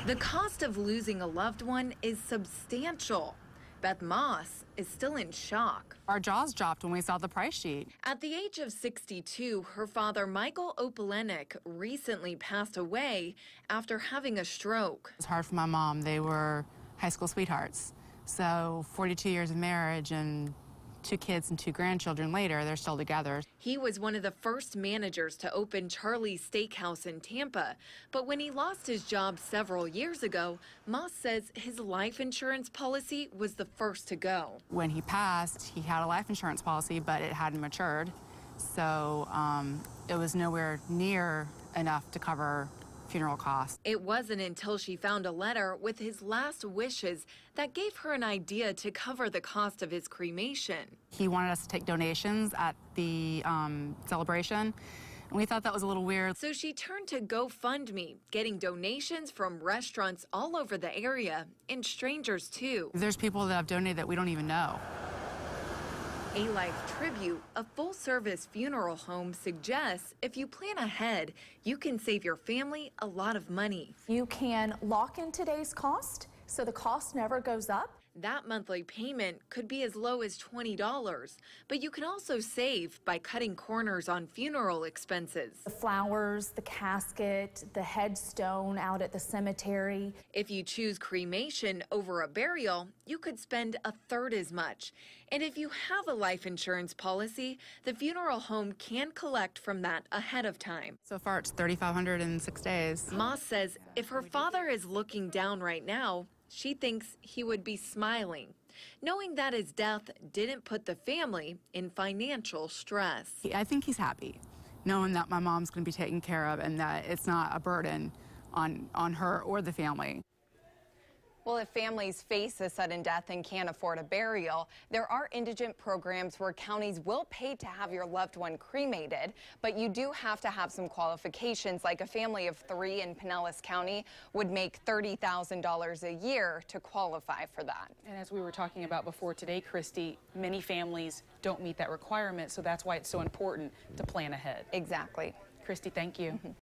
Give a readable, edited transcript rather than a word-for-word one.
The cost of losing a loved one is substantial. Beth Moss is still in shock. Our jaws dropped when we saw the price sheet. At the age of 62, her father, Michael Opalenik, recently passed away after having a stroke. It's hard for my mom. They were high school sweethearts. So 42 years of marriage and 2 kids and 2 grandchildren later, they're still together. He was one of the first managers to open Charlie's Steakhouse in Tampa. But when he lost his job several years ago, Moss says his life insurance policy was the first to go. When he passed, he had a life insurance policy, but it hadn't matured. So it was nowhere near enough to cover funeral costs. It wasn't until she found a letter with his last wishes that gave her an idea to cover the cost of his cremation. He wanted us to take donations at the celebration, and we thought that was a little weird. So she turned to GoFundMe, getting donations from restaurants all over the area and strangers too. There's people that have donated that we don't even know. A Life Tribute, a full-service funeral home, suggests if you plan ahead, you can save your family a lot of money. You can lock in today's cost, so the cost never goes up. That monthly payment could be as low as $20, but you can also save by cutting corners on funeral expenses. The flowers, the casket, the headstone out at the cemetery. If you choose cremation over a burial, you could spend a third as much. And if you have a life insurance policy, the funeral home can collect from that ahead of time. So far, it's $3,500 in 6 days. Moss says if her father is looking down right now, she thinks he would be smiling, knowing that his death didn't put the family in financial stress. I think he's happy, knowing that my mom's going to be taken care of and that it's not a burden on her or the family. Well, if families face a sudden death and can't afford a burial, there are indigent programs where counties will pay to have your loved one cremated, but you do have to have some qualifications, like a family of 3 in Pinellas County would make $30,000 a year to qualify for that. And as we were talking about before today, Christy, many families don't meet that requirement, so that's why it's so important to plan ahead. Exactly. Christy, thank you.